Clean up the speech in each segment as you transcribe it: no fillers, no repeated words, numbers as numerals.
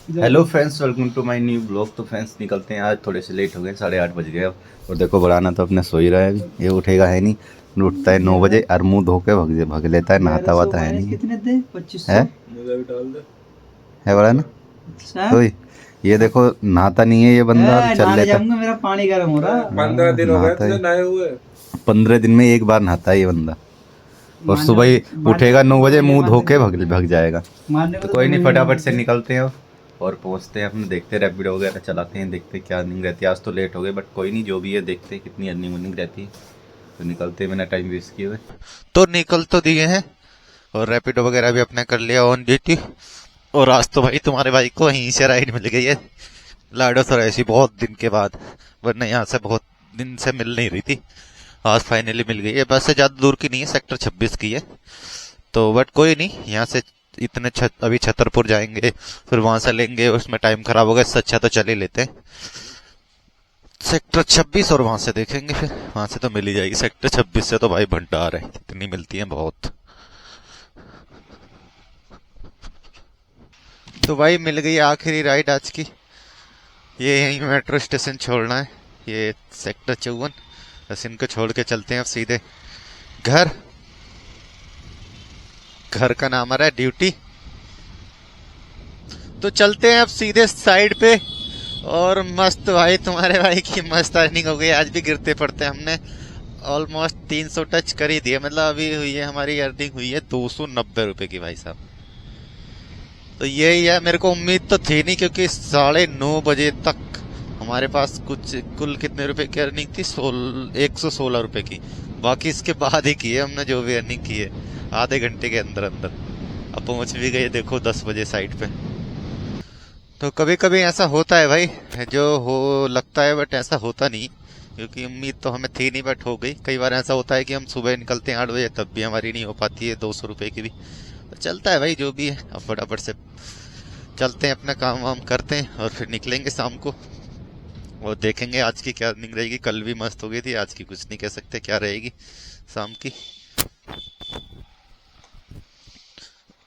Hello friends, welcome to my new blog. तो friends निकलते हैं, आज थोड़े से लेट हो गए, 8:30 बज गए अब। और देखो बुलाना तो अपने सो ही रहा है अभी, ये उठेगा है नहीं। उठता है 9 बजे और मुंह धो के भग लेता है, नहाता हुआ है नहीं। कितने दे 2500 है बड़ा ना। तो ये देखो नहाता नहीं है ये बंदा, अब चल लेता। मेरा पानी गर्म हो रहा। 15 दिन हो गए तुझे नहाए हुए। 15 दिन में एक बार नहाता है ये बंदा। और सुबह ही उठेगा 9 बजे, मुंह धो के भग जाएगा। तो कोई नहीं, फटाफट से निकलते हैं और पहुंचते हैं अपने। देखते हैं रैपिडो वगैरह चलाते हैं, देखते हैं क्या अर्निंग रहती है। आज तो लेट हो गए, बट कोई नहीं, जो भी है देखते हैं कितनी अर्निंग वर्निंग रहती है। तो निकलते हैं, मैंने टाइम वेस्ट किए हुए। तो निकल तो दिए हैं और रैपिडो वगैरह भी अपने कर लिया ऑन ड्यूटी। और आज तो भाई तुम्हारे भाई को वहीं से राइड मिल गई है, लाडो सर ऐसी बहुत दिन के बाद, वरना यहाँ से बहुत दिन से मिल नहीं रही थी। आज फाइनली मिल गई है। बस से ज्यादा दूर की नहीं है, सेक्टर 26 की है। तो बट कोई नहीं, यहाँ से अभी छतरपुर जाएंगे, फिर वहां से लेंगे, उसमें टाइम खराब होगा, इससे अच्छा तो चल ही लेते हैं सेक्टर 26 और वहां से देखेंगे। फिर वहां से तो मिल ही जाएगी, सेक्टर 26 से तो भाई भंडार है, इतनी मिलती है बहुत। तो भाई मिल गई आखिरी राइड आज की। ये यही मेट्रो स्टेशन छोड़ना है, ये सेक्टर 54। बस इनको छोड़ के चलते हैं अब सीधे घर। घर का नाम आ रहा है ड्यूटी। तो चलते हैं अब सीधे साइड पे। और मस्त भाई तुम्हारे भाई की मस्त अर्निंग हो गई, आज भी गिरते पड़ते हमने ऑलमोस्ट 300 टच कर ही दिया। मतलब अभी हुई है हमारी अर्निंग, हुई है 290 रुपए की भाई साहब। तो यही है, मेरे को उम्मीद तो थी नहीं, क्योंकि 9:30 बजे तक हमारे पास कुछ कुल कितने रुपए की अर्निंग थी, 116 रुपए की। बाकी इसके बाद ही की है हमने जो भी अर्निंग की है, आधे घंटे के अंदर अंदर। अब पहुंच भी गए देखो 10 बजे साइड पे। तो कभी कभी ऐसा होता है भाई, जो हो लगता है, बट ऐसा होता नहीं, क्योंकि उम्मीद तो हमें थी नहीं, बट हो गई। कई बार ऐसा होता है कि हम सुबह निकलते हैं 8 बजे, तब भी हमारी नहीं हो पाती है 200 रुपए की भी। तो चलता है भाई जो भी है। अब फटाफट से चलते हैं, अपना काम वाम करते हैं और फिर निकलेंगे शाम को। और देखेंगे आज की क्या अर्निंग रहेगी। कल भी मस्त हो गई थी, आज की कुछ नहीं कह सकते क्या रहेगी शाम की।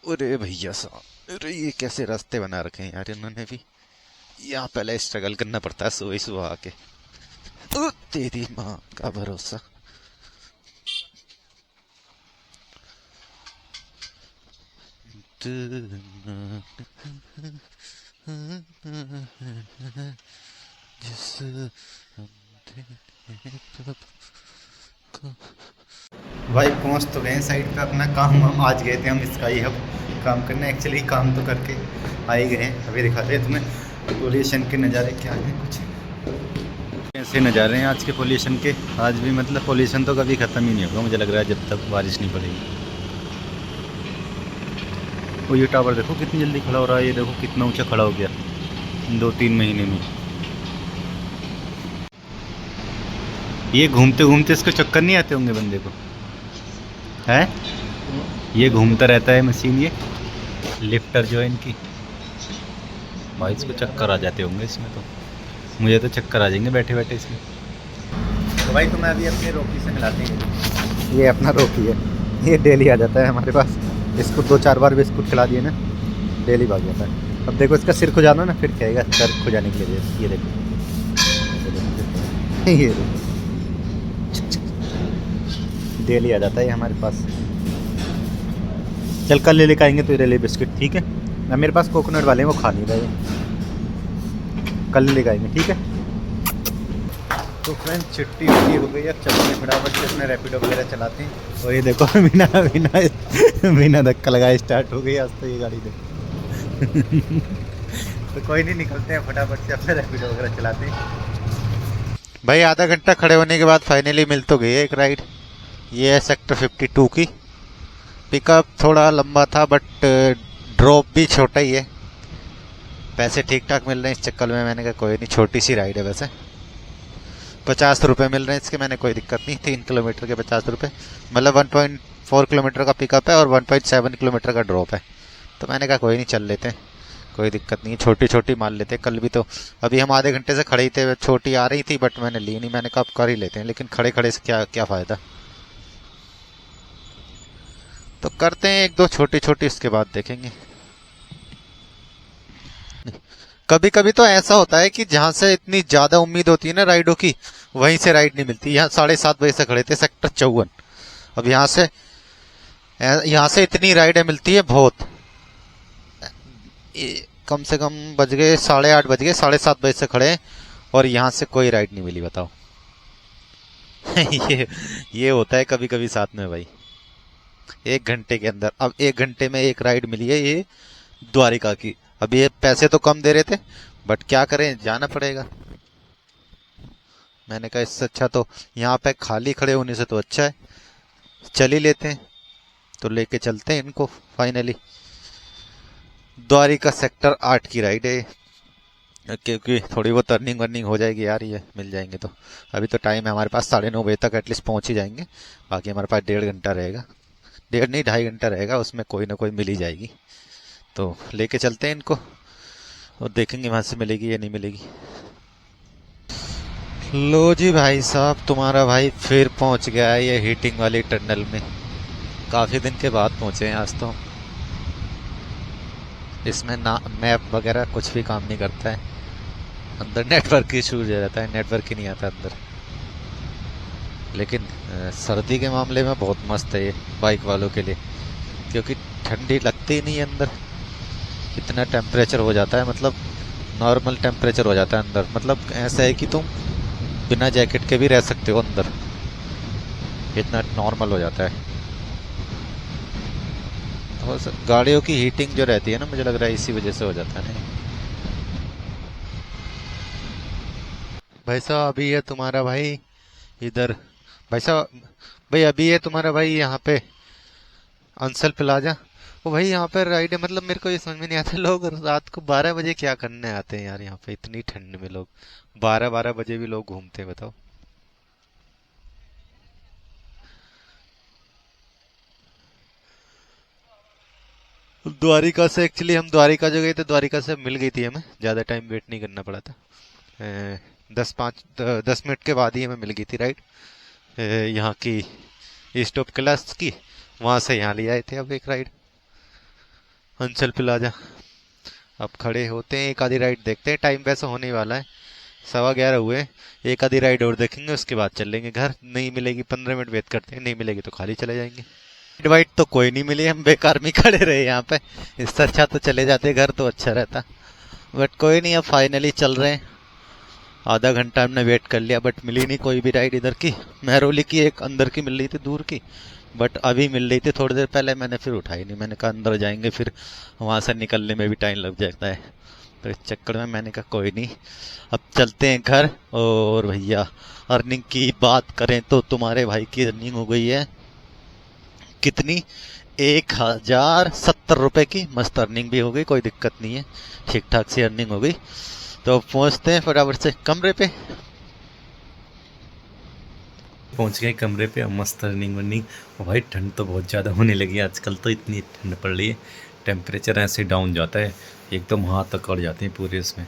अरे भैया साहब, अरे ये कैसे रास्ते बना रखे हैं यार इन्होंने भी। यहाँ पहले स्ट्रगल करना पड़ता है सुबह सुबह आके। तेरी माँ का भरोसा। जिस भाई पहुंच तो गए साइड पे, अपना काम हम आज गए थे हम स्काई हब काम करने। एक्चुअली काम तो करके आ ही गए हैं। अभी दिखाते हैं तुम्हें पोल्यूशन के नज़ारे क्या हैं, कुछ ऐसे नज़ारे हैं आज के पोल्यूशन के। आज भी मतलब पोल्यूशन तो कभी ख़त्म ही नहीं होगा मुझे लग रहा है, जब तक बारिश नहीं पड़ेगी। वो ये टावर देखो कितनी जल्दी खड़ा हो रहा है, ये देखो कितना ऊंचा खड़ा हो गया 2-3 महीने में। ये घूमते घूमते इसको चक्कर नहीं आते होंगे बंदे को, है? ये घूमता रहता है मशीन, ये लिफ्टर जो है इनकी। भाई इसको चक्कर आ जाते होंगे इसमें, तो मुझे तो चक्कर आ जाएंगे बैठे बैठे इसमें। तो भाई तुम्हें अभी अपने रोकी से मिलाते हैं। ये अपना रोकी है, ये डेली आ जाता है हमारे पास। इसको 2-4 बार बिस्कुट खिला दिए ना, डेली भाग जाता है। अब देखो इसका सिर खुजाना ना, फिर कहेगा सर खुजाने के लिए। ये देखो ये देखो, डेली आ जाता है ये हमारे पास। चल कल ले लेकर आएंगे तो ले बिस्किट, ठीक है ना? मेरे पास कोकोनट वाले हैं, वो खा नहीं रहे, कल ले लेकर आएंगे, ठीक है? तो फ्रेंड्स छुट्टी होती हो गई, अब चलते हैं फटाफट से अपने रैपिडो वगैरह चलाते हैं। और ये देखो बिना बिना बिना धक्का लगाए स्टार्ट हो गई आज तो ये गाड़ी, देखो। तो कोई नहीं, निकलते हैं फटाफट से अपने रैपिडो वगैरह चलाते हैं। भाई आधा घंटा खड़े होने के बाद फाइनली मिल तो गई है एक राइड। ये है सेक्टर 52 की। पिकअप थोड़ा लंबा था, बट ड्रॉप भी छोटा ही है। पैसे ठीक ठाक मिल रहे हैं, इस चक्कर में मैंने कहा कोई नहीं, छोटी सी राइड है वैसे। 50 रुपए मिल रहे हैं इसके, मैंने कोई दिक्कत नहीं। 3 किलोमीटर के 50 रुपए, मतलब 1.4 किलोमीटर का पिकअप है और 1.7 किलोमीटर का ड्रॉप है। तो मैंने कहा कोई नहीं, चल लेते हैं, कोई दिक्कत नहीं, छोटी छोटी मान लेते हैं। कल भी तो अभी हम आधे घंटे से खड़े ही थे, छोटी आ रही थी बट मैंने ली नहीं। मैंने कहा अब कर ही लेते हैं, लेकिन खड़े खड़े से क्या क्या फायदा। तो करते हैं 1-2 छोटी छोटी, इसके बाद देखेंगे। कभी कभी तो ऐसा होता है कि जहां से इतनी ज्यादा उम्मीद होती है ना राइडों की, वहीं से राइड नहीं मिलती। यहाँ 7:30 बजे से खड़े थे सेक्टर 54, अब यहाँ से इतनी राइडें मिलती है बहुत। कम से कम बज गए 8:30 बज गए, 7:30 बजे से खड़े हैं और यहाँ से कोई राइड नहीं मिली, बताओ। ये होता है कभी कभी साथ में भाई। 1 घंटे के अंदर, अब 1 घंटे में एक राइड मिली है ये द्वारिका की। अब ये पैसे तो कम दे रहे थे बट क्या करें, जाना पड़ेगा। मैंने कहा इससे अच्छा तो यहाँ पे खाली खड़े होने से तो अच्छा है चल ही लेते हैं, तो लेके चलते हैं इनको। फाइनली द्वारिका सेक्टर 8 की राइड है, क्योंकि थोड़ी बहुत टर्निंग वर्निंग हो जाएगी यार, ये मिल जाएंगे तो। अभी तो टाइम है हमारे पास, 9:30 बजे तक एटलीस्ट पहुंच ही जाएंगे। बाकी हमारे पास 1.5 घंटा रहेगा, 2.5 घंटा रहेगा, उसमें कोई ना कोई मिल ही जाएगी। तो लेके चलते हैं इनको और देखेंगे वहां से मिलेगी या नहीं मिलेगी। लो जी भाई साहब, तुम्हारा भाई फिर पहुंच गया है ये हीटिंग वाली टनल में। काफी दिन के बाद पहुंचे हैं आज तो। इसमें ना मैप वगैरह कुछ भी काम नहीं करता है, अंदर नेटवर्क इशू हो जाता है, नेटवर्क ही नहीं आता अंदर। लेकिन सर्दी के मामले में बहुत मस्त है ये बाइक वालों के लिए, क्योंकि ठंडी लगती ही नहीं है अंदर। इतना टेम्परेचर हो जाता है, मतलब नॉर्मल टेम्परेचर हो जाता है अंदर। मतलब ऐसा है कि तुम बिना जैकेट के भी रह सकते हो अंदर, इतना नॉर्मल हो जाता है। और गाड़ियों की हीटिंग जो रहती है ना, मुझे लग रहा है इसी वजह से हो जाता है। भाई साहब अभी है तुम्हारा भाई इधर, भाई साहब भाई अभी है तुम्हारा भाई यहाँ पे अंसल प्लाजा। वो भाई यहाँ पे राइड है, मतलब मेरे को ये समझ में नहीं आता, लोग रात को 12 बजे क्या करने आते हैं यार यहाँ पे, इतनी ठंड में लोग 12 बजे भी लोग घूमते हैं, बताओ। द्वारिका से एक्चुअली हम द्वारिका जो गए थे, द्वारिका से मिल गई थी हमें, ज़्यादा टाइम वेट नहीं करना पड़ा था। 10 मिनट के बाद ही हमें मिल गई थी राइड यहाँ की स्टॉप क्लास की। वहाँ से यहाँ ले आए थे अब एक राइड अंचल प्लाजा। अब खड़े होते हैं, एक आधी राइड देखते हैं, टाइम वैसा होने वाला है 11:15 हुए। एक आधी राइड और देखेंगे, उसके बाद चलेंगे घर। नहीं मिलेगी 15 मिनट वेट करते हैं, नहीं मिलेगी तो खाली चले जाएंगे। वाइट तो कोई नहीं मिली, हम बेकार में खड़े रहे यहाँ पे। इससे अच्छा तो चले जाते घर, तो अच्छा रहता। बट कोई नहीं, अब फाइनली चल रहे हैं। आधा घंटा हमने वेट कर लिया बट मिली नहीं कोई भी राइड इधर की। महरौली की एक अंदर की मिल रही थी दूर की, बट अभी मिल रही थी थोड़ी देर पहले, मैंने फिर उठाई नहीं। मैंने कहा अंदर जाएंगे, फिर वहाँ से निकलने में भी टाइम लग जाता है, तो इस चक्कर में मैंने कहा कोई नहीं, अब चलते हैं घर। और भैया अर्निंग की बात करें तो तुम्हारे भाई की अर्निंग हो गई है कितनी, 1070 रुपए की। मस्त अर्निंग भी हो गई, कोई दिक्कत नहीं है, ठीक ठाक सी अर्निंग हो गई। तो पहुंचते हैं फटाफट से कमरे पे। पहुंच गए कमरे पे, अब मस्त रनिंग वनिंग। और भाई ठंड तो बहुत ज़्यादा होने लगी है आजकल, तो इतनी ठंड पड़ रही है, टेम्परेचर ऐसे डाउन जाता है एकदम, हाथ अकड़ जाते हैं पूरे उसमें।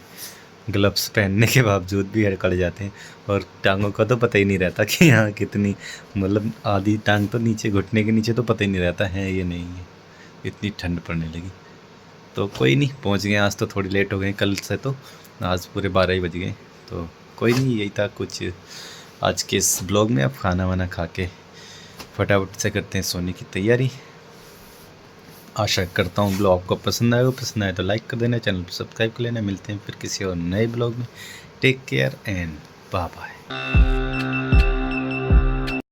ग्लव्स पहनने के बावजूद भी अकड़ जाते हैं, और टांगों का तो पता ही नहीं रहता कि यहाँ कितनी, मतलब आधी टांग तो नीचे, घुटने के नीचे तो पता ही नहीं रहता है ये नहीं है, इतनी ठंड पड़ने लगी। तो कोई नहीं, पहुँच गए। आज तो थोड़ी लेट हो गए, कल से तो आज पूरे 12 ही बज गए। तो कोई नहीं, यही था कुछ आज के इस ब्लॉग में। अब खाना वाना खा के फटाफट से करते हैं सोने की तैयारी। आशा करता हूँ ब्लॉग को पसंद आएगा, पसंद आए तो लाइक कर देना, चैनल को सब्सक्राइब कर लेना। मिलते हैं फिर किसी और नए ब्लॉग में। Take care and bye bye.